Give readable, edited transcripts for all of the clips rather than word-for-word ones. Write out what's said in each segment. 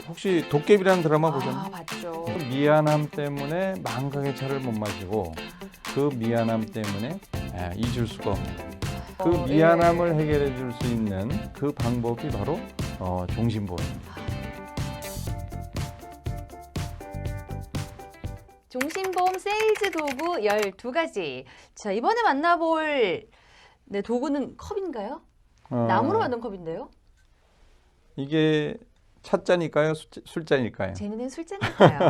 혹시 도깨비라는 드라마 보셨나요? 아, 봤죠. 그 미안함 때문에 망각의 차를 못 마시고 그 미안함 때문에 잊을 수가 없는 겁니다. 그 미안함을 해결해 줄 수 있는 그 방법이 바로 종신보험입니다. 종신보험 세일즈 도구 12가지. 자, 이번에 만나볼 도구는 컵인가요? 나무로 만든 컵인데요? 이게 찻잔일까요? 술잔일까요? 제 눈엔 술잔일까요?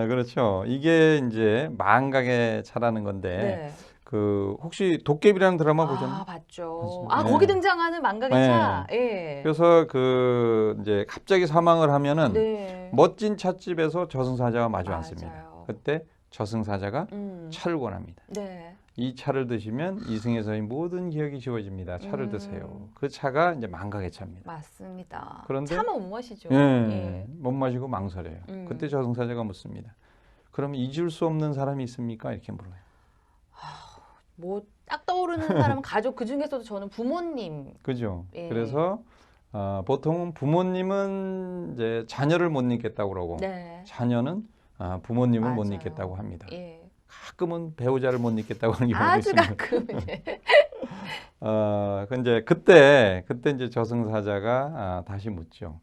그렇죠. 이게 이제 망각의 차라는 건데 네. 혹시 도깨비라는 드라마 보셨나요? 아, 봤죠. 맞습니다. 거기 등장하는 망각의 네. 차. 예. 그래서 이제 갑자기 사망을 하면은 네. 멋진 찻집에서 저승사자와 마주 앉습니다. 맞아요. 그때 저승사자가 차를 권합니다. 네. 이 차를 드시면 이승에서의 모든 기억이 지워집니다. 차를 드세요. 그 차가 이제 망각의 차입니다. 맞습니다. 그런데 차만 못 마시죠. 못 마시고 망설여요. 그때 저승사자가 묻습니다. 그럼 잊을 수 없는 사람이 있습니까? 이렇게 물어요. 뭐 딱 떠오르는 사람은 가족, 그 중에서도 저는 부모님. 그죠? 예. 그래서 보통은 부모님은 이제 자녀를 못 잊겠다고 그러고 네. 자녀는 부모님을 못 맞아요. 잊겠다고 합니다. 예. 가끔은 배우자를 못 잊겠다고 하는 경우도 아주 있습니다. 가끔. 예. 근데 그때 이제 저승사자가 다시 묻죠.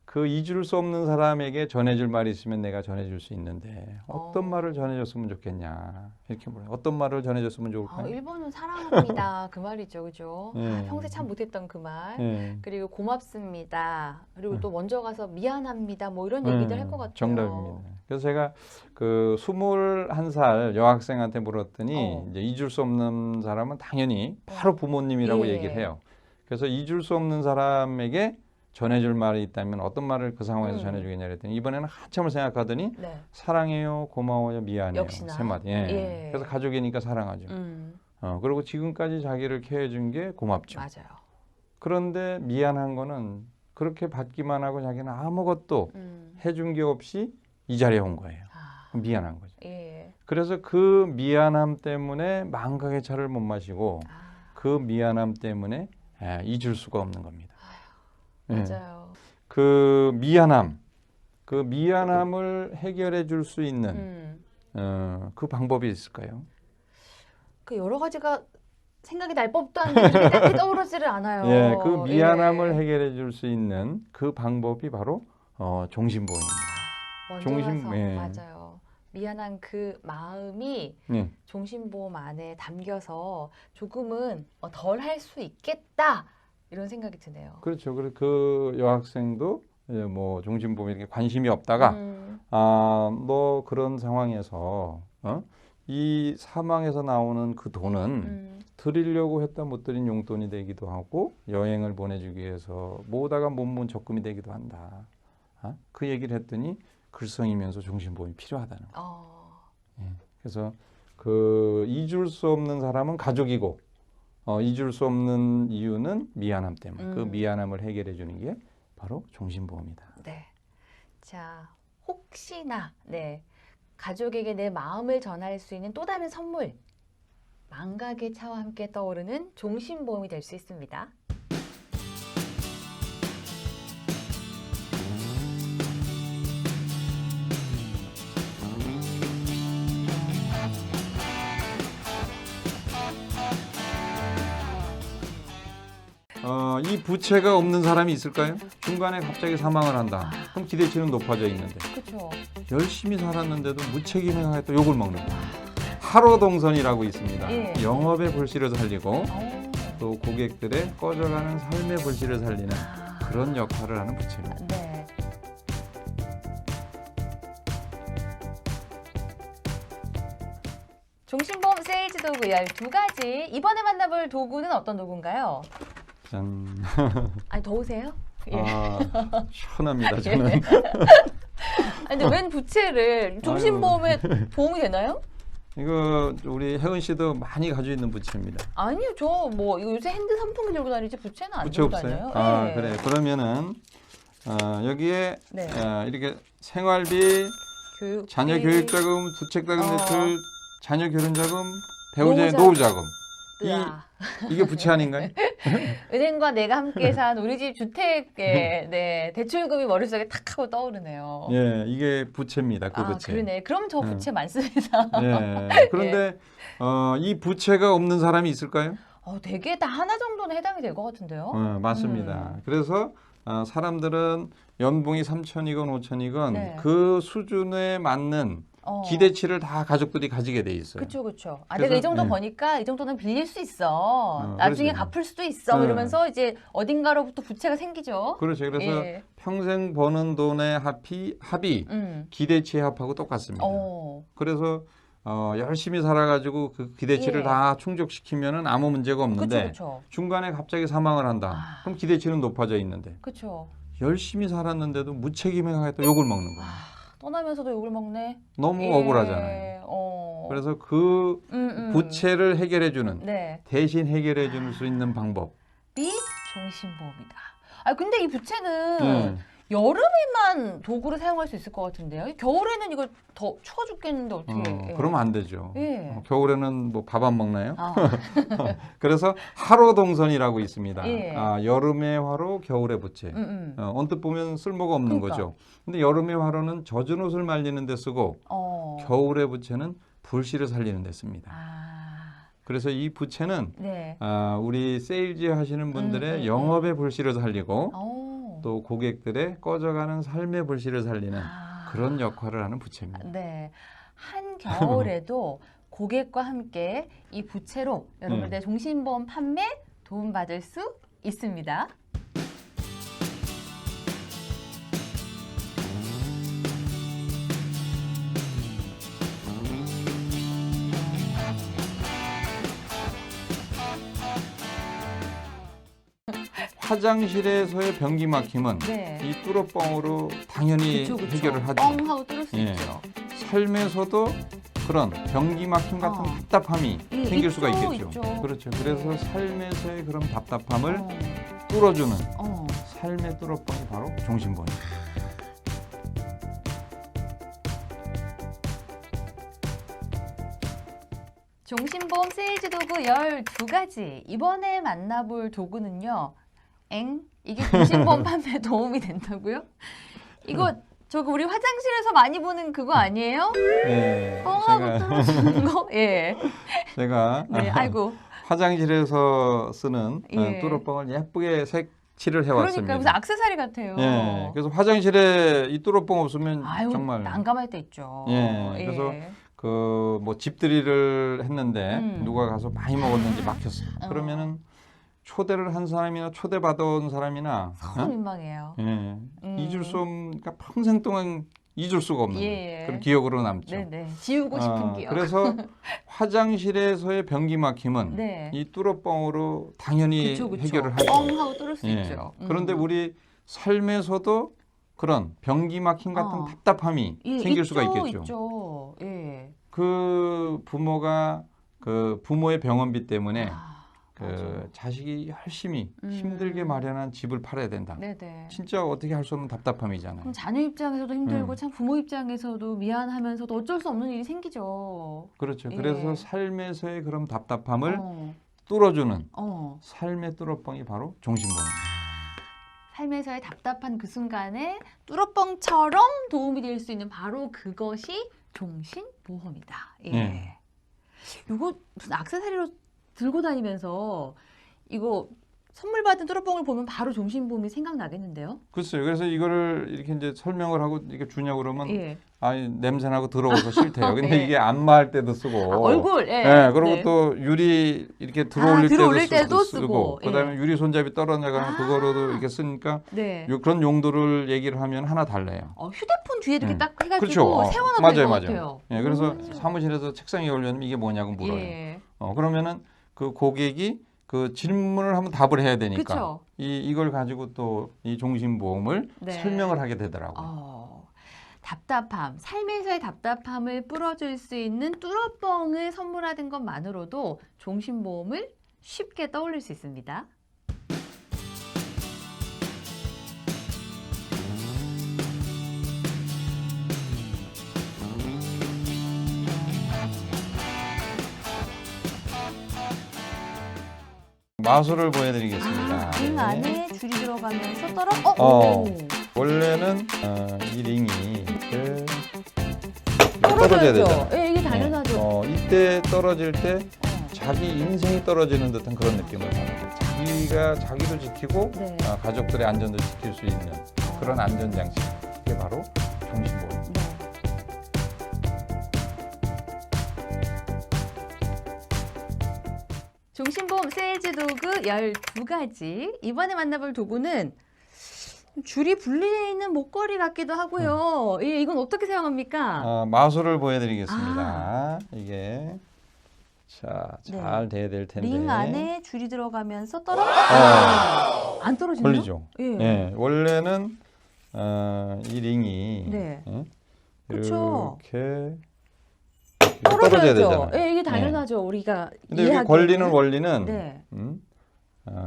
그 잊을 수 없는 사람에게 전해줄 말이 있으면 내가 전해줄 수 있는데 어떤 말을 전해줬으면 좋겠냐 이렇게 물어요. 어떤 말을 전해줬으면 좋을까요? 1번은 사랑합니다. 그 말이죠. 그죠? 예. 평소에 참 못했던 그 말. 예. 그리고 고맙습니다. 그리고 또 먼저 가서 미안합니다. 뭐 이런 얘기들 할 것 같아요. 정답입니다. 그래서 제가 21살 여학생한테 물었더니 이제 잊을 수 없는 사람은 당연히 바로 부모님이라고 예. 얘기를 해요. 그래서 잊을 수 없는 사람에게 전해줄 말이 있다면 어떤 말을 그 상황에서 전해주겠냐 그랬더니 이번에는 한참을 생각하더니 네. 사랑해요, 고마워요, 미안해요. 역시나. 세 마디. 예. 그래서 가족이니까 사랑하죠. 그리고 지금까지 자기를 케어해준 게 고맙죠. 맞아요. 그런데 미안한 거는 그렇게 받기만 하고 자기는 아무것도 해준 게 없이 이 자리에 온 거예요. 미안한 거죠. 예. 그래서 그 미안함 때문에 망각의 차를 못 마시고 그 미안함 때문에 잊을 수가 없는 겁니다. 맞아요. 그 미안함을 해결해 줄 수 있는 그 방법이 있을까요? 그 여러 가지가 생각이 날 법도 한데 그렇게 딱히 떠오르지를 않아요. 예, 그 미안함을 해결해 줄 수 있는 그 방법이 바로 종신보험입니다. 먼저 가서 맞아요. 미안한 그 마음이 종신보험 안에 담겨서 조금은 덜 할 수 있겠다 이런 생각이 드네요. 그렇죠. 그리고 그 여학생도 뭐 종신보험에 이렇게 관심이 없다가 뭐 그런 상황에서 이 사망에서 나오는 그 돈은 드리려고 했다 못 드린 용돈이 되기도 하고 여행을 보내주기 위해서 모으다가 못 모은 적금이 되기도 한다. 그 얘기를 했더니 글썽이면서 종신보험이 필요하다는 거예요. 그래서 그 잊을 수 없는 사람은 가족이고 잊을 수 없는 이유는 미안함 때문에 그 미안함을 해결해 주는 게 바로 종신보험이다. 네. 자, 혹시나 가족에게 내 마음을 전할 수 있는 또 다른 선물 망각의 차와 함께 떠오르는 종신보험이 될 수 있습니다. 이 부채가 없는 사람이 있을까요? 중간에 갑자기 사망을 한다. 그럼 기대치는 높아져 있는데 그렇죠. 열심히 살았는데도 무책임하게 또 욕을 먹는 거예요. 하로동선이라고 있습니다. 예. 영업의 불씨를 살리고 또 고객들의 꺼져가는 삶의 불씨를 살리는 그런 역할을 하는 부채입니다. 네. 종신보험 세일즈 도구 12가지. 이번에 만나볼 도구는 어떤 도구인가요? 짠. 아니, 더우세요? 시원합니다. 저는. 아니, 근데 웬 부채를 종신보험에 도움이 되나요? 이거 우리 혜은 씨도 많이 가지고 있는 부채입니다. 아니요, 저 뭐 요새 핸드 선풍기 들고 다니지 부채는 안 부채 들고 없어요? 다녀요. 그래. 그러면은 여기에 네. 이렇게 생활비, 자녀 교육자금, 주택자금 대출, 자녀 결혼자금, 배우자의 노후자금 으아. 이게 부채 아닌가요? 은행과 내가 함께 산 우리 집 주택의 네, 대출금이 머릿속에 탁 하고 떠오르네요. 예, 이게 부채입니다. 그 부채. 그러네. 그럼 저 부채 많습니다. 예. 그런데 이 부채가 없는 사람이 있을까요? 되게 다 하나 정도는 해당이 될 것 같은데요. 맞습니다. 그래서 사람들은 연봉이 3천이건 5천이건 네. 그 수준에 맞는 기대치를 다 가족들이 가지게 돼 있어요. 그렇죠. 아, 그래서, 내가 이 정도 예. 버니까 이 정도는 빌릴 수 있어. 나중에 그렇죠. 갚을 수도 있어. 네. 이러면서 이제 어딘가로부터 부채가 생기죠. 그렇죠. 그래서 예. 평생 버는 돈의 합이 기대치의 합하고 똑같습니다. 그래서 열심히 살아가지고 그 기대치를 예. 다 충족시키면은 아무 문제가 없는데 그렇죠. 중간에 갑자기 사망을 한다. 그럼 기대치는 높아져 있는데 그렇죠. 열심히 살았는데도 무책임하게 또 욕을 먹는 거예요. 떠나면서도 욕을 먹네. 너무 예. 억울하잖아요. 그래서 그 부채를 해결해주는 네. 대신 해결해줄 수 있는 방법. 이 종신보험이다. 아 근데 이 부채는 여름에만 도구를 사용할 수 있을 것 같은데요. 겨울에는 이거 더 추워 죽겠는데 어떻게? 그러면 안 되죠. 예. 겨울에는 뭐 밥 안 먹나요? 그래서 화로 동선이라고 있습니다. 예. 여름의 화로, 겨울의 부채. 언뜻 보면 쓸모가 없는 그러니까. 거죠. 근데 여름의 화로는 젖은 옷을 말리는 데 쓰고 겨울의 부채는 불씨를 살리는 데 씁니다. 그래서 이 부채는 네. 우리 세일즈 하시는 분들의 영업의 불씨를 살리고 또 고객들의 꺼져가는 삶의 불씨를 살리는 그런 역할을 하는 부채입니다. 네. 한겨울에도 고객과 함께 이 부채로 여러분들 종신보험 판매 도움받을 수 있습니다. 화장실에서의 변기 막힘은 네. 이 뚫어뻥으로 당연히 그쵸. 해결을 하죠. 뻥 하고 뚫을 수 예. 있죠. 삶에서도 그런 변기 막힘 같은 답답함이 생길 수가 있겠죠. 있죠. 그렇죠. 그래서 네. 삶에서의 그런 답답함을 뚫어주는 어. 삶의 뚫어뻥이 바로 종신보험입니다. 종신보험 세일즈 도구 12가지. 이번에 만나볼 도구는요. 이게 종신보험 판매에 도움이 된다고요? 이거 저거 우리 화장실에서 많이 보는 그거 아니에요? 네, 뻥하고 뚫어주는 거? 예. 제가 네, 아이고. 화장실에서 쓰는 예. 뚫어뻥을 예쁘게 색칠을 그러니까 해왔습니다. 무슨 액세서리 같아요. 예, 그래서 화장실에 이 뚫어뻥 없으면 아유, 정말 난감할 때 있죠. 예, 그래서 그 뭐 집들이를 했는데 누가 가서 많이 먹었는지 막혔어. 그러면은 초대를 한 사람이나 초대받아온 사람이나 서로 민망해요. 예, 잊을 수 없는, 그러니까 평생 동안 잊을 수가 없는 예. 그런 기억으로 남죠. 네네. 지우고 싶은 기억. 그래서 화장실에서의 변기 막힘은 네. 이 뚫어뻥으로 당연히 그쵸. 해결을 하죠. 뻥 하고 뚫을 수 예. 있죠. 그런데 우리 삶에서도 그런 변기 막힘 같은 답답함이 생길 수가 있겠죠. 있죠. 예. 그 부모가 그 부모의 병원비 때문에 그 맞아요. 자식이 열심히 힘들게 마련한 집을 팔아야 된다. 네네. 진짜 어떻게 할 수 없는 답답함이잖아요. 그럼 자녀 입장에서도 힘들고 참 부모 입장에서도 미안하면서도 어쩔 수 없는 일이 생기죠. 그렇죠. 예. 그래서 삶에서의 그런 답답함을 뚫어주는 어. 삶의 뚫어뻥이 바로 종신보험입니다. 삶에서의 답답한 그 순간에 뚫어뻥처럼 도움이 될 수 있는 바로 그것이 종신보험이다. 예. 네. 이거 무슨 액세서리로 들고 다니면서 이거 선물 받은 뚫어뻥을 보면 바로 종신보험이 생각나겠는데요? 글쎄요. 그래서 이거를 이렇게 이제 설명을 하고 이렇게 주냐고 그러면 예. 아니 냄새나고 더러워서 싫대요. 근데 네. 이게 안마할 때도 쓰고 얼굴, 예. 예, 그리고 네. 또 유리 이렇게 들어올릴 때도 쓰고 예. 그다음에 유리 손잡이 떨어져가면 그거로도 이렇게 쓰니까 네. 그런 용도를 얘기를 하면 하나 달라요. 휴대폰 뒤에 이렇게 딱 해가지고 그렇죠. 세워놔도 맞아요, 될 것 맞아요. 같아요. 예, 그래서 사무실에서 책상에 올려놓으면 이게 뭐냐고 물어요. 예. 그러면은 그 고객이 그 질문을 한번 답을 해야 되니까 그쵸. 이걸 가지고 또 이 종신보험을 네. 설명을 하게 되더라고요. 답답함, 삶에서의 답답함을 뿌려줄 수 있는 뚫어뻥을 선물하는 것만으로도 종신보험을 쉽게 떠올릴 수 있습니다. 마술을 보여드리겠습니다. 링 네. 안에 줄이 들어가면서 떨어. 원래는 이 링이 이렇게 떨어져야 되잖아요. 예, 이게 당연하죠. 이때 떨어질 때 자기 인생이 떨어지는 듯한 그런 느낌을 받아요. 자기가 자기도 지키고 네. 가족들의 안전도 지킬 수 있는 그런 안전장치. 그게 바로 종신보호입니다. 네. 종신보험 세일즈 도구 12가지. 이번에 만나볼 도구는 줄이 분리되어 있는 목걸이 같기도 하고요. 예, 이건 어떻게 사용합니까? 마술을 보여드리겠습니다. 이게 잘 돼야 될 텐데. 링 안에 줄이 들어가면서 떨어. 안 떨어지나요? 걸리죠. 예. 예, 원래는 이 링이 네. 그쵸. 이렇게 떨어져야 되잖아요. 예, 이게 당연하죠. 우리가 근데 여기 이해하기에는. 걸리는 원리는 네.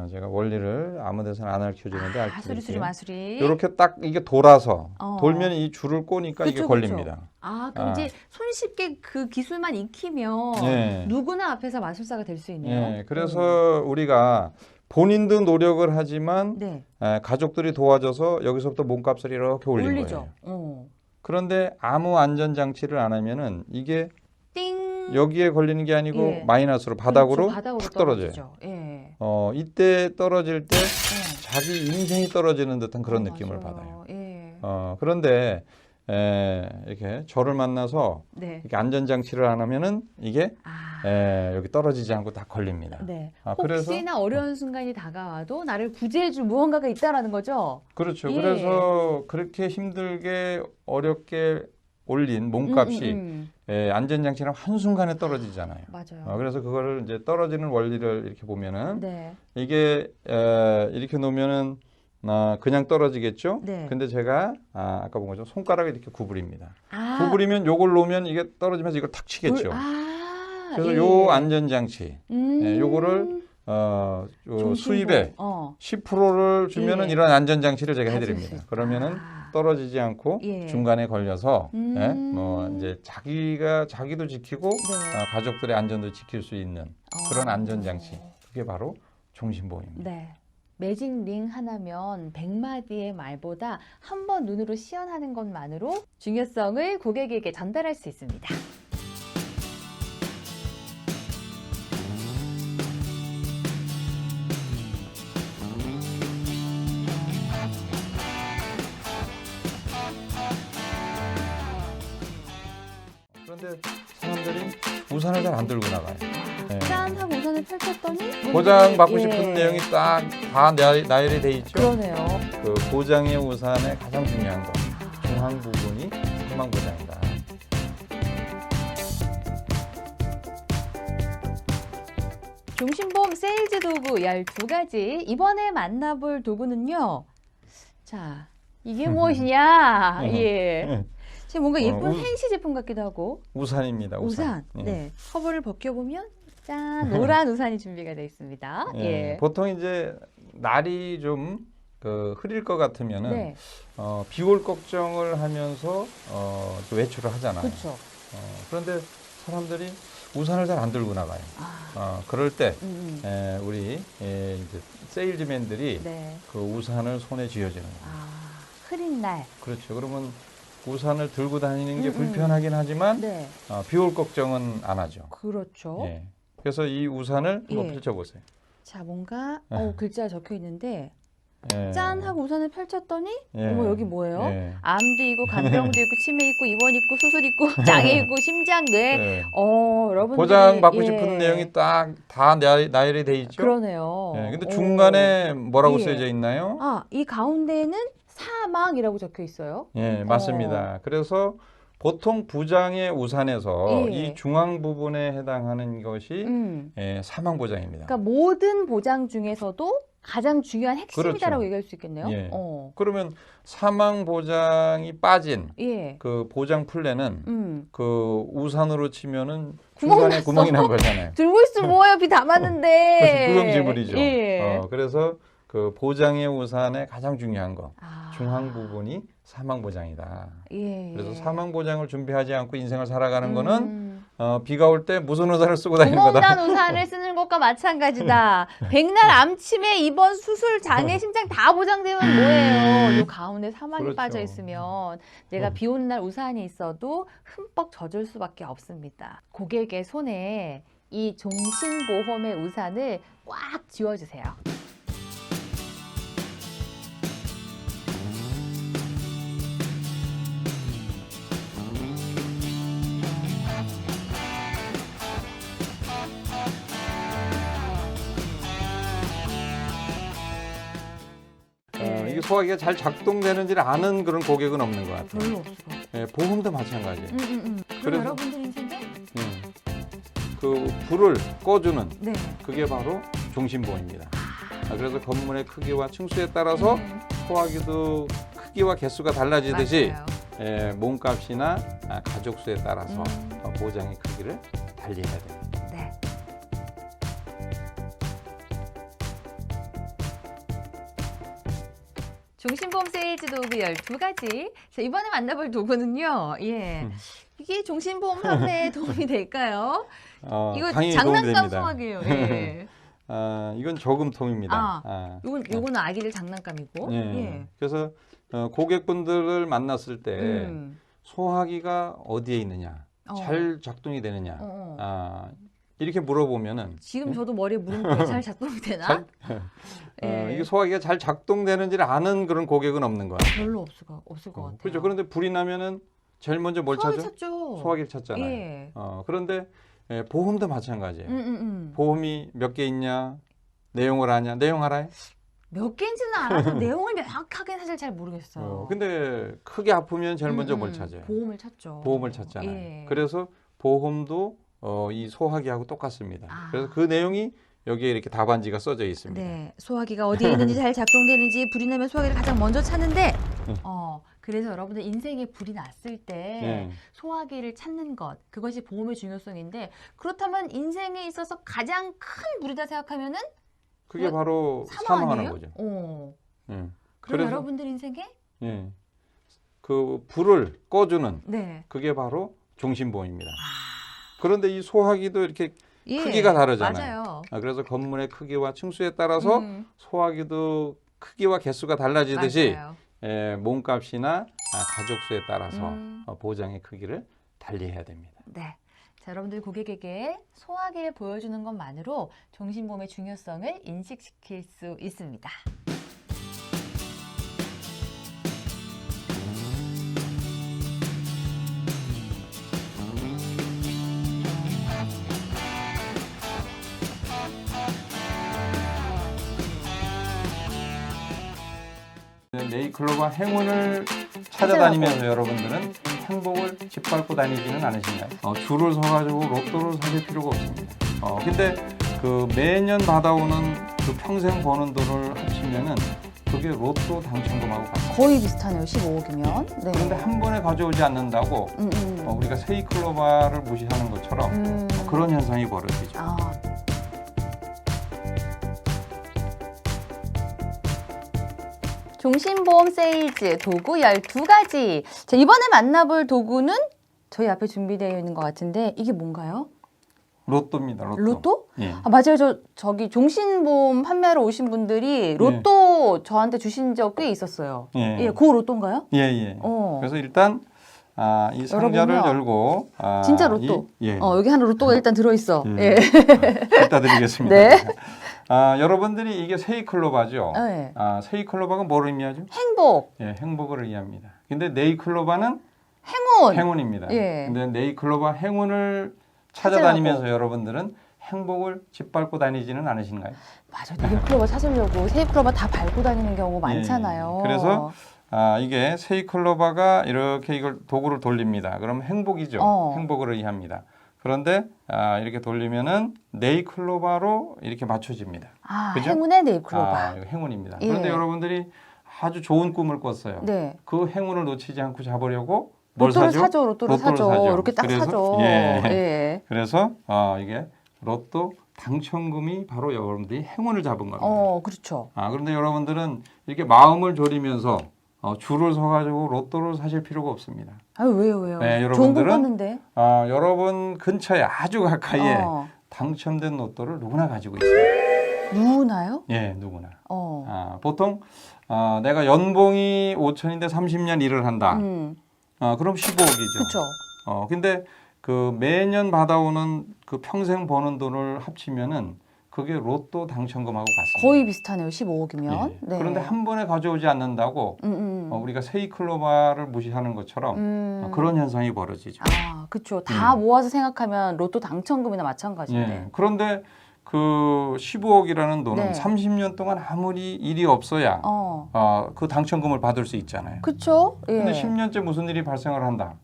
제가 원리를 아무 데서나 안 알려주는데 수리수리 마수리. 이렇게 딱 이게 돌아서 어. 돌면 이 줄을 꼬니까 이게 그쵸. 걸립니다. 그럼 이제 손쉽게 그 기술만 익히면 예. 누구나 앞에서 마술사가 될 수 있네요. 예, 그래서 우리가 본인도 노력을 하지만 네. 가족들이 도와줘서 여기서부터 몸값을 이렇게 올리죠. 그런데 아무 안전장치를 안 하면은 이게 띵. 여기에 걸리는 게 아니고 예. 마이너스로 바닥으로 바닥으로 탁 떨어져요. 떨어지죠. 예. 이때 떨어질 때 예. 자기 인생이 떨어지는 듯한 그런 느낌을 맞아요. 받아요. 예. 그런데 이렇게 저를 만나서 네. 이렇게 안전장치를 안 하면은 이게 여기 떨어지지 않고 다 걸립니다. 네. 그래서 혹시나 어려운 순간이 다가와도 나를 구제해줄 무언가가 있다라는 거죠. 그렇죠. 예. 그래서 그렇게 힘들게 어렵게 올린 몸값이 안전장치랑 한순간에 떨어지잖아요. 맞아요. 그래서 그거를 이제 떨어지는 원리를 이렇게 보면은 네. 이게 이렇게 놓으면은 그냥 떨어지겠죠. 네. 근데 제가 아까 본 거죠. 손가락을 이렇게 구부립니다. 아, 구부리면 요걸 놓으면 이게 떨어지면서 이걸 탁 치겠죠. 그래서 예. 요 안전장치 요거를 요 수입에 10%를 주면은 예. 이런 안전장치를 제가 가질 수 해드립니다. 있다. 그러면은 떨어지지 않고 예. 중간에 걸려서 음. 이제 자기도 지키고 네. 가족들의 안전도 지킬 수 있는 그런 안전장치. 그게 바로 종신보험입니다. 네. 매직 링 하나면 100마디의 말보다 한 번 눈으로 시연하는 것만으로 중요성을 고객에게 전달할 수 있습니다. 그런데 사람들이 우산을 잘 안 들고 나가요. 네. 짠 하고 우산을 펼쳤더니 보장받고 예. 싶은 내용이 딱 다 나열이 돼 있죠. 그러네요. 그 보장의 우산의 가장 중요한 거 중앙 부분이 사망 보장이다. 종신보험 세일즈 도구 12가지. 이번에 만나볼 도구는요. 자, 이게 무엇이냐? 예. 지금 뭔가 예쁜 팬시 제품 같기도 하고. 우산입니다. 우산. 네. 커버를 벗겨보면 짠 노란 우산이 준비가 되어 있습니다. 예. 보통 이제 날이 좀 흐릴 것 같으면은 네. 비올 걱정을 하면서 외출을 하잖아요. 그렇죠. 그런데 사람들이 우산을 잘 안 들고 나가요. 그럴 때 우리 이제 세일즈맨들이 네. 그 우산을 손에 쥐어주는 거예요. 흐린 날. 그렇죠. 그러면 우산을 들고 다니는 게 불편하긴 하지만 네. 비올 걱정은 안 하죠. 그렇죠. 예. 그래서 이 우산을 한번 예. 펼쳐보세요. 자, 뭔가 글자가 적혀 있는데 예. 짠 하고 우산을 펼쳤더니 예. 어머 여기 뭐예요? 예. 암도 있고 간병도 있고 치매 있고 입원 있고 수술 있고 장애 있고 심장 뇌. 예. 여러분들이 보장받고 예. 싶은 내용이 딱 다 나열이 돼 있죠. 그러네요. 예. 근데 중간에 뭐라고 예. 쓰여져 있나요? 이 가운데에는 사망이라고 적혀 있어요. 예, 맞습니다. 그래서 보통 부장의 우산에서 예. 이 중앙 부분에 해당하는 것이 사망 보장입니다. 그러니까 모든 보장 중에서도 가장 중요한 핵심이다라고 그렇죠. 얘기할 수 있겠네요. 예. 그러면 사망 보장이 빠진 예. 그 보장 플랜은 그 우산으로 치면은 구멍 중간에 났어. 구멍이 난 거잖아요. 들고 있으면 뭐예요? 비 다 맞는데. 그래서 무용지물이죠. 예. 그래서 그 보장의 우산의 가장 중요한 거 중앙 부분이 사망 보장이다. 예. 그래서 사망 보장을 준비하지 않고 인생을 살아가는 거는 비가 올 때 무슨 우산을 쓰고 다니는 거다. 구멍난 우산을 쓰는 것과 마찬가지다. 백날 암침에 입원 수술 장애 심장 다 보장되면 뭐예요? 요 가운데 사막이 그렇죠. 빠져 있으면 내가 비 오는 날 우산이 있어도 흠뻑 젖을 수밖에 없습니다. 고객의 손에 이 종신보험의 우산을 꽉 쥐어주세요. 이게 소화기가 잘 작동되는지를 아는 그런 고객은 없는 것 같아요. 별로 없어. 보험도 마찬가지예요. 그럼 그래서- 여러분들 인생에 그 불을 꺼주는 네. 그게 바로 종신보험입니다. 그래서 건물의 크기와 층수에 따라서 소화기도 크기와 개수가 달라지듯이 맞아요. 몸값이나 가족 수에 따라서 보장의 크기를 달리해야 됩니다. 네. 종신보험 세일즈 도구 12가지. 자, 이번에 만나볼 도구는요. 예. 이게 종신보험 판매에 도움이 될까요? 이거 당연히 도움이 장난감 됩니다. 소화기예요. 예. 이건 저금통입니다. 요거는 아기들 장난감이고. 예. 그래서 고객분들을 만났을 때 소화기가 어디에 있느냐, 잘 작동이 되느냐, 이렇게 물어보면은 지금 저도 머리에 물은 게 잘 작동이 되나? 이게 소화기가 잘 작동되는지를 아는 그런 고객은 없는 거야. 별로 없을 것 같아요. 그렇죠. 그런데 불이 나면은 제일 먼저 뭘 소화기 찾죠? 찾죠. 소화기를 찾잖아요. 예. 그런데 보험도 마찬가지예요. 보험이 몇 개 있냐, 내용을 아냐, 내용 알아요? 몇 개인지는 알아도 내용을 명확하게 사실 잘 모르겠어요. 근데 크게 아프면 제일 먼저 뭘 찾아요? 보험을 찾죠. 보험을 찾잖아요. 예. 그래서 보험도 이 소화기하고 똑같습니다. 아. 그래서 그 내용이 여기에 이렇게 답안지가 써져 있습니다. 네, 소화기가 어디에 있는지 잘 작동되는지 불이 나면 소화기를 가장 먼저 찾는데, 그래서 여러분들 인생에 불이 났을 때 네. 소화기를 찾는 것, 그것이 보험의 중요성인데, 그렇다면 인생에 있어서 가장 큰 불이다 생각하면은 그게 바로 사망 사망하는 아니에요? 거죠. 그럼 그래서- 여러분들 인생에 예. 그 불을 꺼주는 네. 그게 바로 종신보험입니다. 그런데 이 소화기도 이렇게 예, 크기가 다르잖아요. 맞아요. 그래서 건물의 크기와 층수에 따라서 소화기도 크기와 개수가 달라지듯이 맞아요. 몸값이나 가족 수에 따라서 음. 보장의 크기를 달리해야 됩니다. 네. 자, 여러분들 고객에게 소화기를 보여주는 것만으로 종신보험의 중요성을 인식시킬 수 있습니다. 네이클로바 행운을 찾아다니면서 여러분들은 행복을 짓밟고 다니지는 않으신가요? 줄을 서가지고 로또를 사실 필요가 없습니다. 근데 그 매년 받아오는 그 평생 버는 돈을 합치면은 그게 로또 당첨금하고 같아요. 거의 비슷하네요. 15억이면. 네. 그런데 한 번에 가져오지 않는다고 우리가 세이클로바를 무시하는 것처럼 그런 현상이 벌어지죠. 종신보험 세일즈 도구 12가지. 자, 이번에 만나볼 도구는 저희 앞에 준비되어 있는 것 같은데 이게 뭔가요? 로또입니다. 로또. 로또? 예. 맞아요. 저기 종신보험 판매하러 오신 분들이 로또 저한테 주신 적 꽤 있었어요. 예. 그 로또인가요? 예. 그래서 일단 이 상자를 열어보면 열고 진짜 로또. 여기 하나 로또가 일단 들어있어. 갖다 드리겠습니다. 네. 여러분들이 이게 세이클로바죠. 네. 세이클로바가 뭘 의미하죠? 행복, 행복을 의미합니다. 근데 네이클로바는 행운. 행운입니다. 예. 근데 네이클로바 행운을 찾아다니면서 여러분들은 행복을 짓밟고 다니지는 않으신가요? 맞아요. 네이클로바 찾으려고 세이클로바 다 밟고 다니는 경우 많잖아요. 그래서 이게 세이클로바가 이렇게 이걸 도구를 돌립니다. 그럼 행복이죠. 행복을 의미합니다. 그런데 이렇게 돌리면은 네이클로바로 이렇게 맞춰집니다. 그죠? 행운의 네이클로바. 이거 행운입니다. 그런데 여러분들이 아주 좋은 꿈을 꿨어요. 네. 그 행운을 놓치지 않고 잡으려고 뭘 로또를 사죠? 로또를 사죠. 이렇게 딱 그래서, 사죠. 그래서 이게 로또 당첨금이 바로 여러분들이 행운을 잡은 겁니다. 그렇죠. 그런데 여러분들은 이렇게 마음을 졸이면서 줄을 서가지고 로또를 사실 필요가 없습니다. 아, 왜요? 네, 좋은 거 여러분들은 꿨는데. 여러분 근처에 아주 가까이에 당첨된 로또를 누구나 가지고 있어요. 누구나요? 예, 누구나. 보통 내가 연봉이 5천인데 30년 일을 한다. 그럼 15억이죠. 그렇죠. 근데 그 매년 받아오는 그 평생 버는 돈을 합치면은 그게 로또 당첨금하고 같습니다. 거의 비슷하네요. 15억이면. 예. 네. 그런데 한 번에 가져오지 않는다고 우리가 세이클로바를 무시하는 것처럼 그런 현상이 벌어지죠. 그렇죠. 다 모아서 생각하면 로또 당첨금이나 마찬가지인데. 예. 그런데 그 15억이라는 돈은 네. 30년 동안 아무리 일이 없어야 그 당첨금을 받을 수 있잖아요. 그렇죠. 예. 근데 10년째 무슨 일이 발생을 한다.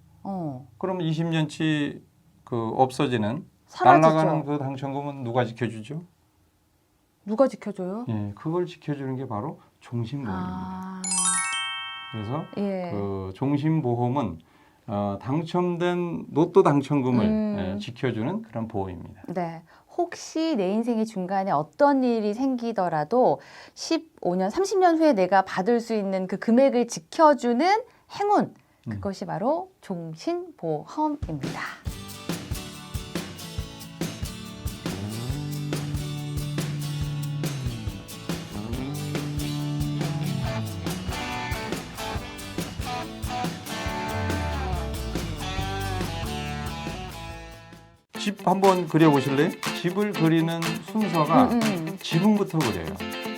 그러면 20년치 그 없어지는 사라지죠. 날아가는 그 당첨금은 누가 지켜주죠? 누가 지켜줘요? 예, 그걸 지켜주는 게 바로 종신보험입니다. 그래서 예. 그 종신보험은 당첨된 로또 당첨금을 지켜주는 그런 보험입니다. 네. 혹시 내 인생의 중간에 어떤 일이 생기더라도 15년, 30년 후에 내가 받을 수 있는 그 금액을 지켜주는 행운, 그것이 바로 종신보험입니다. 집 한번 그려보실래요? 집을 그리는 순서가 지붕부터 그려요.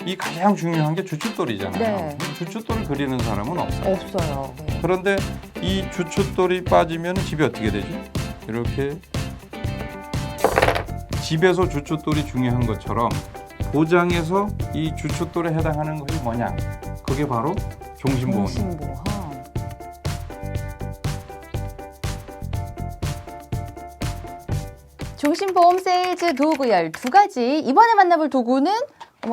이 가장 중요한 게 주춧돌이잖아요. 네. 주춧돌을 그리는 사람은 없어요. 없어요. 네. 그런데 이 주춧돌이 빠지면 집이 어떻게 되죠? 이렇게 집에서 주춧돌이 중요한 것처럼 보장에서 이 주춧돌에 해당하는 것이 뭐냐? 그게 바로 종신보험입니다. 종신보험. 종신보험 세일즈 도구 12가지. 이번에 만나볼 도구는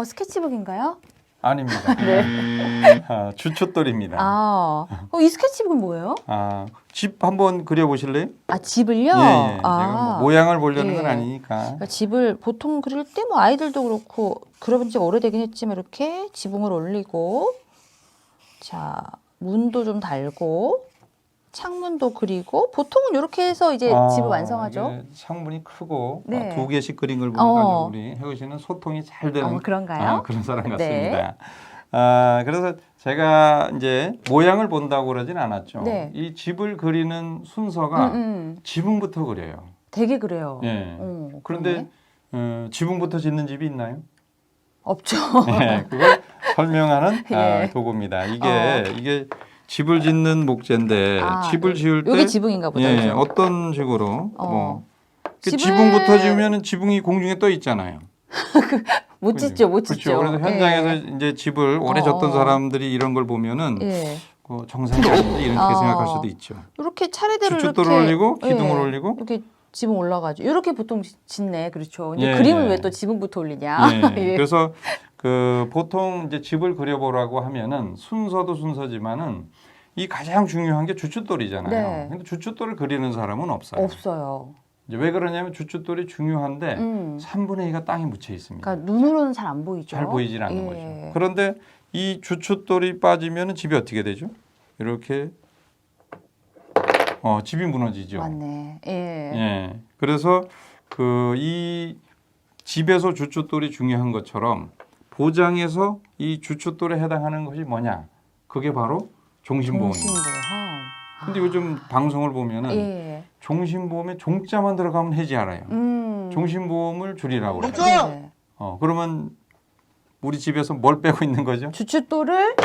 스케치북인가요? 아닙니다. 네. 주춧돌입니다. 이 스케치북은 뭐예요? 집 한번 그려보실래요? 집을요? 예. 제가 뭐 모양을 보려는 건 아니니까. 그러니까 집을 보통 그릴 때 아이들도 그렇고 그려본 지 오래되긴 했지만 이렇게 지붕을 올리고 자 문도 좀 달고 창문도 그리고 보통은 이렇게 해서 이제 집을 완성하죠. 창문이 크고 네. 2개씩 그린 걸 보니까 우리 혜우 씨는 소통이 잘 되는 그런가요? 그런 사람 같습니다. 네. 그래서 제가 이제 모양을 본다고 그러진 않았죠. 네. 이 집을 그리는 순서가 지붕부터 그려요. 되게 그래요. 예. 그런데 지붕부터 짓는 집이 있나요? 없죠. 네, 그걸 설명하는 예. 도구입니다. 이게 집을 짓는 목재인데 집을 지을 때 여기 지붕인가 보다. 예, 그죠? 어떤 식으로 집을- 지붕부터 지으면 지붕이 공중에 떠 있잖아요. 못 짓죠, 못 그렇죠. 짓죠. 그래서 현장에서 예. 이제 집을 오래 졌던 사람들이 이런 걸 보면은 예. 정상이 아닌데 이렇게 생각할 수도 있죠. 이렇게 차례대로 주춧돌을 이렇게 올리고 기둥을 올리고 이렇게 지붕 올라가죠. 이렇게 보통 짓네, 그렇죠. 근데 예, 그림을 예. 왜 또 지붕부터 올리냐? 예. 그래서 보통 이제 집을 그려보라고 하면은 순서도 순서지만은 이 가장 중요한 게 주춧돌이잖아요. 네. 근데 주춧돌을 그리는 사람은 없어요. 없어요. 이제 왜 그러냐면 주춧돌이 중요한데 3분의 2가 땅에 묻혀 있습니다. 그러니까 눈으로는 잘 안 보이죠. 잘 보이질 않는 예. 거죠. 그런데 이 주춧돌이 빠지면 집이 어떻게 되죠? 이렇게 집이 무너지죠. 맞네. 예. 예. 그래서 이 집에서 주춧돌이 중요한 것처럼 보장에서 이 주춧돌에 해당하는 것이 뭐냐? 그게 바로 종신보험입니다. 종신보험. 근데 요즘 방송을 보면은 예. 종신보험에 종자만 들어가면 해지 알아요. 종신보험을 줄이라고 그래요. 네. 그러면 우리 집에서 뭘 빼고 있는 거죠? 주춧돌을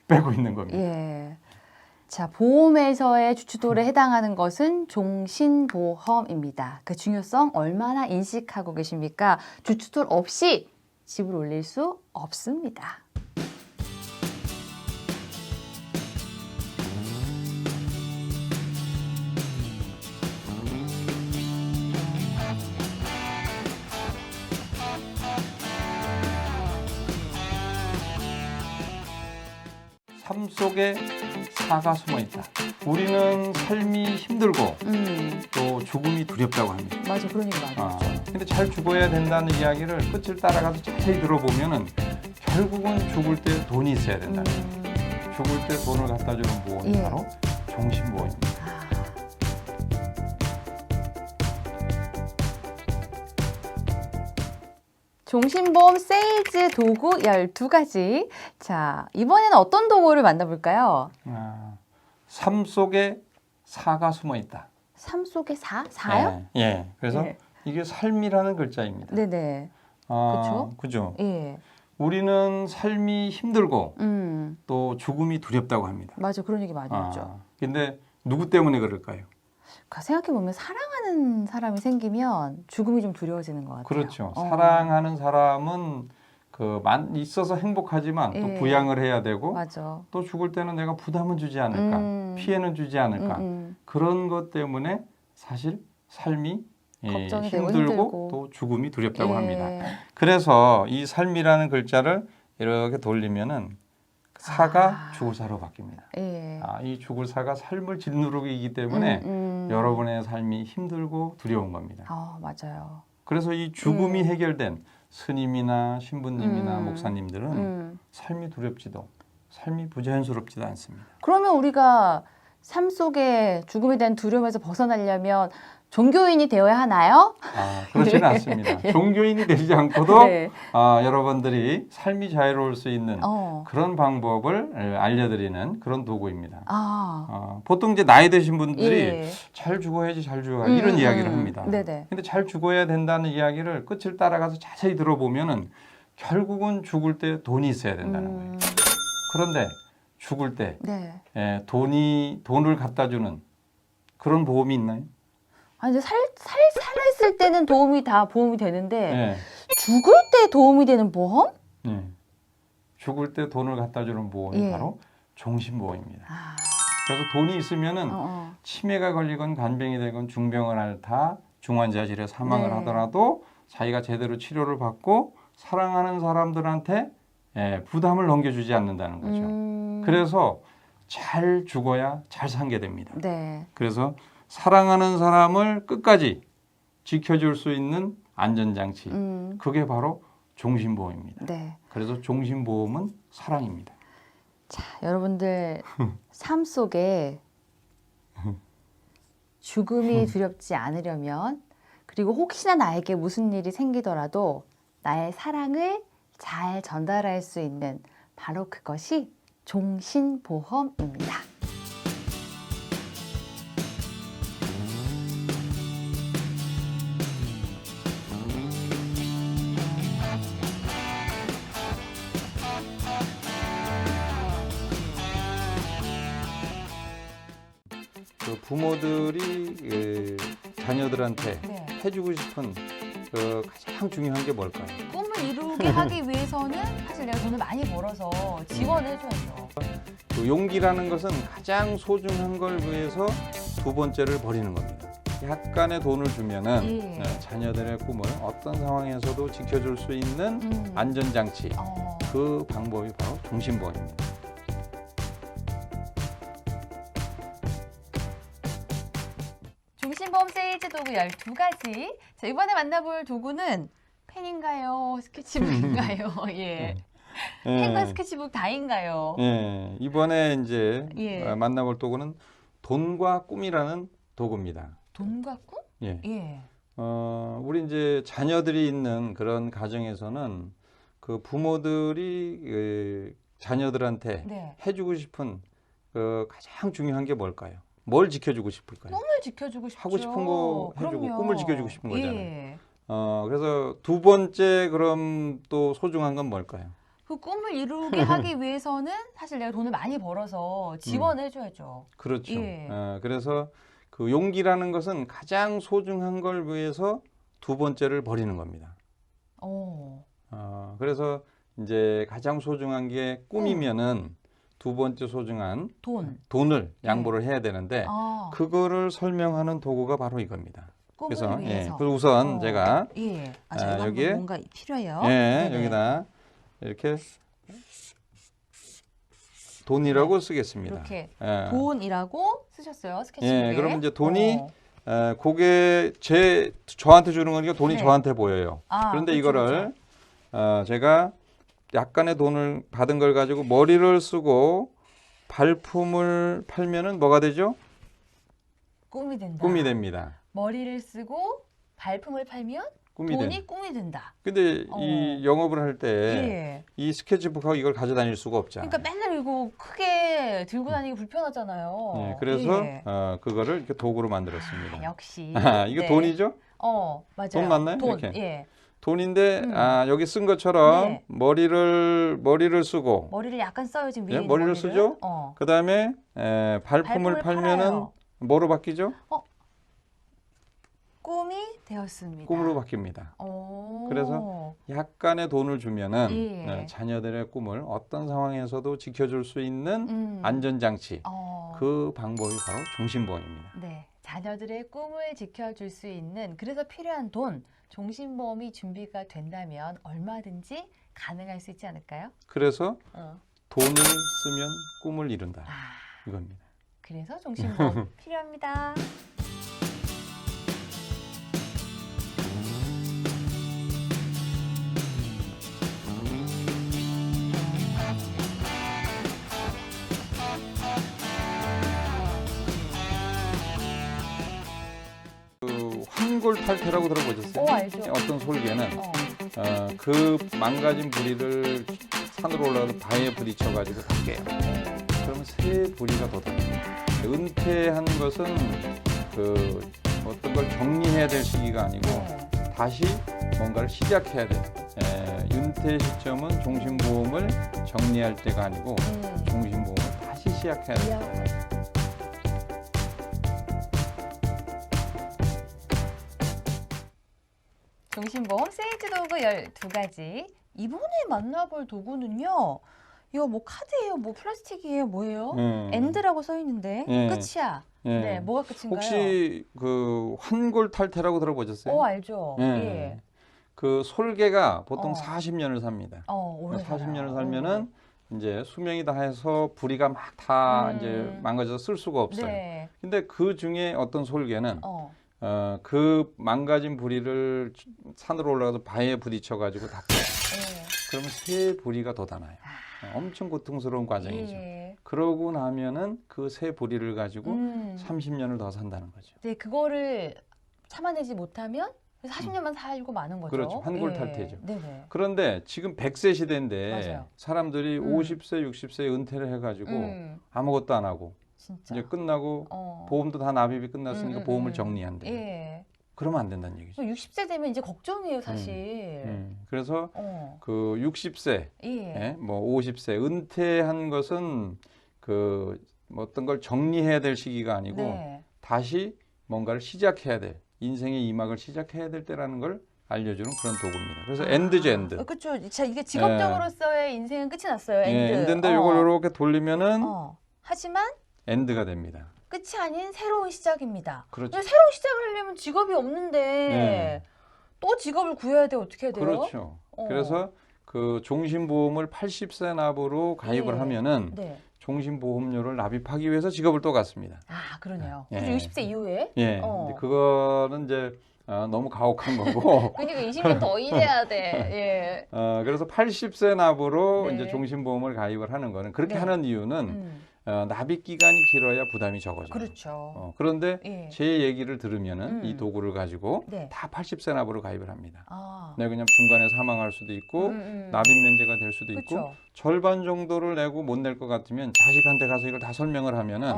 빼고 있는 겁니다. 예. 자, 보험에서의 주춧돌에 해당하는 것은 종신보험입니다. 그 중요성 얼마나 인식하고 계십니까? 주춧돌 없이 집을 올릴 수 없습니다. 삶 속에 사가 숨어 있다. 우리는 삶이 힘들고 또 죽음이 두렵다고 합니다. 맞아, 그런 얘기 많이 했죠. 근데 잘 죽어야 된다는 이야기를 끝을 따라가서 자세히 들어보면은 결국은 죽을 때 돈이 있어야 된다. 죽을 때 돈을 갖다 주는 보험이 예. 바로 종신보험입니다. 종신보험 세일즈 도구 12가지. 자, 이번에는 어떤 도구를 만나볼까요? 삶 속에 사가 숨어 있다. 삶 속에 사? 사요? 예. 그래서 예. 이게 삶이라는 글자입니다. 네네. 그렇죠? 그죠. 예. 우리는 삶이 힘들고 또 죽음이 두렵다고 합니다. 맞아. 그런 얘기 많이 했죠. 근데 누구 때문에 그럴까요? 생각해보면 사랑하는 사람이 생기면 죽음이 좀 두려워지는 것 같아요. 그렇죠. 사랑하는 사람은 있어서 행복하지만 또 예. 부양을 해야 되고 맞아. 또 죽을 때는 내가 부담은 주지 않을까, 피해는 주지 않을까 그런 것 때문에 사실 삶이 걱정이 되고 힘들고 힘들고. 또 죽음이 두렵다고 예. 합니다. 그래서 이 삶이라는 글자를 이렇게 돌리면은 사가 죽을 사로 바뀝니다. 예. 이 죽을 사가 삶을 짓누르기이기 때문에 여러분의 삶이 힘들고 두려운 겁니다. 맞아요. 그래서 이 죽음이 해결된 스님이나 신부님이나 목사님들은 삶이 두렵지도 삶이 부자연스럽지도 않습니다. 그러면 우리가 삶 속에 죽음에 대한 두려움에서 벗어나려면 종교인이 되어야 하나요? 그렇지는 않습니다. 종교인이 되지 않고도 네. 여러분들이 삶이 자유로울 수 있는 그런 방법을 알려드리는 그런 도구입니다. 보통 이제 나이 드신 분들이 예. 잘 죽어야지 잘 죽어야 이런 이야기를 합니다. 네네. 근데 잘 죽어야 된다는 이야기를 끝을 따라가서 자세히 들어보면은 결국은 죽을 때 돈이 있어야 된다는 거예요. 그런데 죽을 때 네. 돈을 갖다 주는 그런 보험이 있나요? 이제 살아있을 때는 보험이 되는데 네. 죽을 때 도움이 되는 보험? 네. 죽을 때 돈을 갖다 주는 보험이 예. 바로 종신보험입니다. 그래서 돈이 있으면은 치매가 걸리건 간병이 되건 중병을 앓다 중환자실에 사망을 네. 하더라도 자기가 제대로 치료를 받고 사랑하는 사람들한테 부담을 넘겨주지 않는다는 거죠. 그래서 잘 죽어야 잘 살게 됩니다. 네. 그래서 사랑하는 사람을 끝까지 지켜줄 수 있는 안전장치, 그게 바로 종신보험입니다. 네. 그래서 종신보험은 사랑입니다. 자, 여러분들 삶 속에 죽음이 두렵지 않으려면 그리고 혹시나 나에게 무슨 일이 생기더라도 나의 사랑을 잘 전달할 수 있는 바로 그것이 종신보험입니다. 부모들이 자녀들한테 해주고 싶은 가장 중요한 게 뭘까요? 꿈을 이루게 하기 위해서는 사실 내가 돈을 많이 벌어서 지원해줘야죠. 용기라는 것은 가장 소중한 걸 위해서 두 번째를 버리는 겁니다. 약간의 돈을 주면은 자녀들의 꿈을 어떤 상황에서도 지켜줄 수 있는 안전장치, 그 방법이 바로 종신보험입니다. 종신보험 세일즈 도구 12가지. 자, 이번에 만나볼 도구는 펜인가요? 스케치북인가요? 예. 펜과 스케치북 다인가요? 예. 이번에 이제 예. 만나볼 도구는 돈과 꿈이라는 도구입니다. 돈과 꿈? 예. 예. 우리 이제 자녀들이 있는 그런 가정에서는 그 부모들이 자녀들한테 해주고 싶은 가장 중요한 게 뭘까요? 뭘 지켜주고 싶을까요? 꿈을 지켜주고 싶죠. 하고 싶은 거 해주고 그럼요. 꿈을 지켜주고 싶은 거잖아요. 예. 그래서 두 번째 그럼 또 소중한 건 뭘까요? 그 꿈을 이루게 하기 위해서는 사실 내가 돈을 많이 벌어서 지원해줘야죠. 그렇죠. 예. 그래서 그 용기라는 것은 가장 소중한 걸 위해서 두 번째를 버리는 겁니다. 그래서 이제 가장 소중한 게 꿈이면은 두 번째 소중한 돈을 양보를 해야 되는데 그거를 설명하는 도구가 바로 이겁니다. 그래서 그래서 우선 제가 여기에 뭔가 필요해요. 여기다 이렇게 돈이라고 쓰겠습니다. 이렇게 돈이라고 쓰셨어요, 스케치북에. 그럼 이제 돈이 그게 저한테 주는 거니까 돈이 저한테 보여요. 그런데 그렇죠, 이거를 제가 약간의 돈을 받은 걸 가지고 머리를 쓰고 발품을 팔면은 뭐가 되죠? 꿈이 된다. 꿈이 됩니다. 머리를 쓰고 발품을 팔면 꿈이 돈이 꿈이 된다. 근데 이 영업을 할 때 이 예. 스케치북하고 이걸 가져다닐 수가 없잖아요. 그러니까 맨날 이거 크게 들고 다니기 불편하잖아요. 네, 그래서 예. 그거를 이렇게 도구로 만들었습니다. 아, 역시. 이거 네. 돈이죠? 맞아요. 돈 맞나요? 돈. 이렇게. 예. 돈인데 여기 쓴 것처럼 네. 머리를 쓰고 머리를 약간 써요 지금 위에 예, 있는 머리를 쓰죠? 그다음에 발품을 팔면은 팔아요. 뭐로 바뀌죠? 꿈이 되었습니다. 꿈으로 바뀝니다. 오. 그래서 약간의 돈을 주면은 예. 자녀들의 꿈을 어떤 상황에서도 지켜줄 수 있는 음. 안전장치. 어. 그 방법이 바로 종신보험입니다. 네, 자녀들의 꿈을 지켜줄 수 있는 그래서 필요한 돈, 종신보험이 준비가 된다면 얼마든지 가능할 수 있지 않을까요? 그래서 어. 돈을 쓰면 꿈을 이룬다. 아, 이겁니다. 그래서 종신보험 필요합니다. 그 환골탈태라고 들어보셨어요? 알죠. 어떤 솔개는 어. 그 망가진 부리를 산으로 올라가서 바위에 부딪혀가지고 다 깨요. 그러면 새 부리가 돋아요. 은퇴한 것은 그 어떤 걸 정리해야 될 시기가 아니고 다시 뭔가를 시작해야 돼. 은퇴 시점은 종신보험을 정리할 때가 아니고 종신보험을 다시 시작해야 돼. 종신보험 세일즈 도구 12가지. 이번에 만나볼 도구는요. 이거 뭐 카드예요? 뭐 플라스틱이에요? 뭐예요? 엔드라고 써 있는데 끝이야. 네, 뭐가 끝인가요? 혹시 그 환골탈태라고 들어보셨어요? 알죠. 예. 그 솔개가 보통 어. 40년을 삽니다. 오래 40년을 살아요. 살면은 이제 수명이 다 해서 부리가 막 다 이제 망가져서 쓸 수가 없어요. 네. 근데 그 중에 어떤 솔개는 어. 그 망가진 부리를 산으로 올라가서 바위에 부딪혀 가지고 다 깨요. 예. 그러면 새 부리가 돋아나요. 엄청 고통스러운 과정이죠. 예. 그러고 나면은 그 새 부리를 가지고 30년을 더 산다는 거죠. 네, 그거를 참아내지 못하면 40년만 살고 마는 거죠. 그렇죠. 환골탈태죠. 예. 네네. 그런데 지금 100세 시대인데 맞아요. 사람들이 50세, 60세에 은퇴를 해가지고 아무것도 안 하고 진짜. 이제 끝나고 보험도 다 납입이 끝났으니까 보험을 정리한대. 예. 그러면 안 된다는 얘기죠. 60세 되면 이제 걱정이에요, 사실. 그래서 그 60세, 예. 뭐 50세 은퇴한 것은 그 뭐 어떤 걸 정리해야 될 시기가 아니고 네. 다시 뭔가를 시작해야 될 인생의 이막을 시작해야 될 때라는 걸 알려주는 그런 도구입니다. 그래서 엔드죠, 엔드. 그렇죠. 자, 이게 직업적으로서의 인생은 끝이 났어요. 엔드. 엔드인데 이걸 이렇게 돌리면은 하지만 엔드가 됩니다. 끝이 아닌 새로운 시작입니다. 그렇죠. 근데 새로운 시작을 하려면 직업이 없는데 또 직업을 구해야 돼. 어떻게 해야 돼요? 그렇죠. 그래서 그 종신보험을 80세 납으로 가입을 하면은 종신보험료를 납입하기 위해서 직업을 또 갖습니다. 그러네요. 예. 그래서 60세 이후에? 근데 그거는 이제 너무 가혹한 거고. 그러니까 20년 더 일해야 돼. 예. 그래서 80세 납으로 네. 이제 종신보험을 가입을 하는 거는 그렇게 네. 하는 이유는 납입 기간이 길어야 부담이 적어져요. 그렇죠. 그런데 예. 제 얘기를 들으면은 이 도구를 가지고 네. 다 80세 납으로 가입을 합니다. 아. 내가 그냥 중간에 사망할 수도 있고 납입 면제가 될 수도 있고 그쵸. 절반 정도를 내고 못 낼 것 같으면 자식한테 가서 이걸 다 설명을 하면은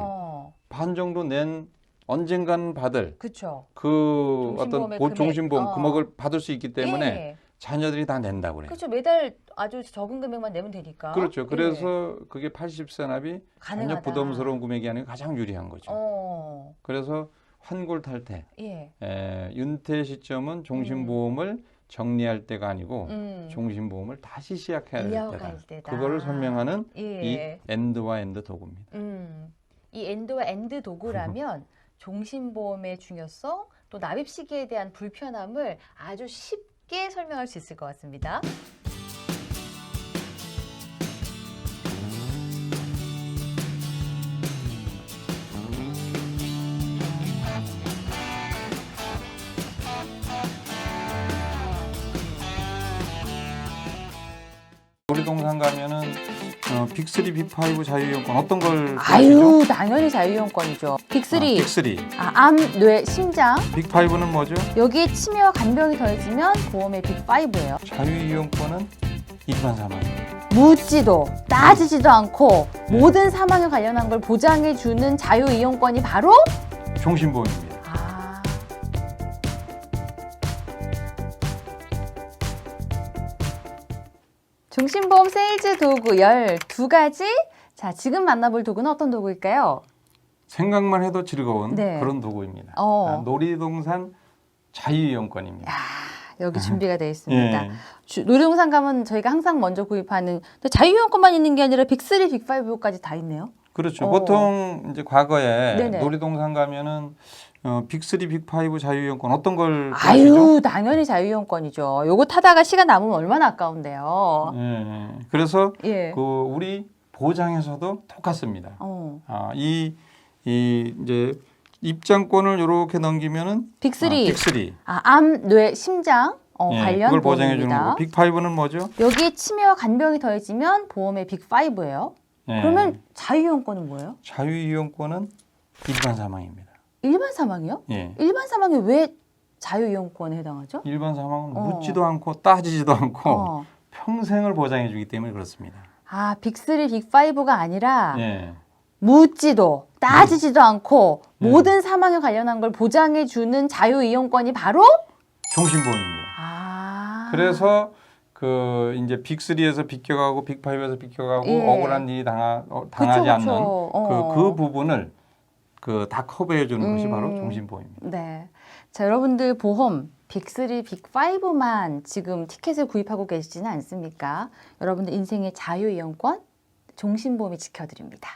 반 정도 낸 언젠간 받을 그쵸. 그 어떤 종신보험의 금액. 종신보험 금액을 받을 수 있기 때문에 예. 자녀들이 다 낸다고 그래요. 그렇죠. 매달 아주 적은 금액만 내면 되니까. 그렇죠. 그래서 그게 80세 납이 전혀 가능하다. 부담스러운 금액이 아니고 가장 유리한 거죠. 그래서 환골탈태, 윤퇴 시점은 종신보험을 정리할 때가 아니고 종신보험을 다시 시작해야 될 때다. 그거를 설명하는 이 엔드와 엔드 도구입니다. 이 엔드와 엔드 도구라면 종신보험의 중요성 또 납입 시기에 대한 불편함을 아주 쉽게 설명할 수 있을 것 같습니다. 놀이동산 가면은 빅3, 빅5 자유이용권 어떤 걸 아유, 당연히 자유이용권이죠. 빅3. 빅3. 암, 뇌, 심장. 빅5는 뭐죠? 여기에 치매와 간병이 더해지면 보험의 빅5예요. 자유이용권은 일반 사망입니다. 묻지도 따지지도 않고 모든 사망에 관련한 걸 보장해주는 자유이용권이 바로 종신보험입니다. 종신보험 세일즈 도구 12가지. 자, 지금 만나볼 도구는 어떤 도구일까요? 생각만 해도 즐거운 네. 그런 도구입니다. 놀이동산 자유이용권입니다. 여기 준비가 되어 있습니다. 예. 놀이동산 가면 저희가 항상 먼저 구입하는 근데 자유이용권만 있는 게 아니라 빅3, 빅5까지 다 있네요. 그렇죠. 보통 이제 과거에 네네. 놀이동산 가면은 빅3, 빅5 자유이용권 어떤 걸 아유, 구하시죠? 당연히 자유이용권이죠. 요거 타다가 시간 남으면 얼마나 아까운데요. 예. 그래서 예. 그 우리 보장에서도 똑같습니다. 이제 입장권을 이렇게 넘기면은 빅3. 빅3. 암, 뇌, 심장 예, 관련 그걸 보장해 주는 보험입니다. 거고 빅5는 뭐죠? 여기에 치매와 간병이 더해지면 보험의 빅5예요. 예. 그러면 자유이용권은 뭐예요? 자유이용권은 일반 사망입니다. 일반 사망이요? 예. 일반 사망이 왜 자유이용권에 해당하죠? 일반 사망은 묻지도 않고 따지지도 않고 평생을 보장해 주기 때문에 그렇습니다. 빅3, 빅5가 아니라 예. 묻지도 따지지도 않고 모든 사망에 관련한 걸 보장해주는 자유이용권이 바로 종신보험입니다. 그래서 그 이제 빅3에서 비껴가고 빅5에서 비껴가고 예. 억울한 일이 당하지 않는 그 부분을 다 커버해 주는 것이 바로 종신보험입니다. 네. 자, 여러분들 보험 빅3, 빅5만 지금 티켓을 구입하고 계시지는 않습니까? 여러분들 인생의 자유이용권 종신보험이 지켜드립니다.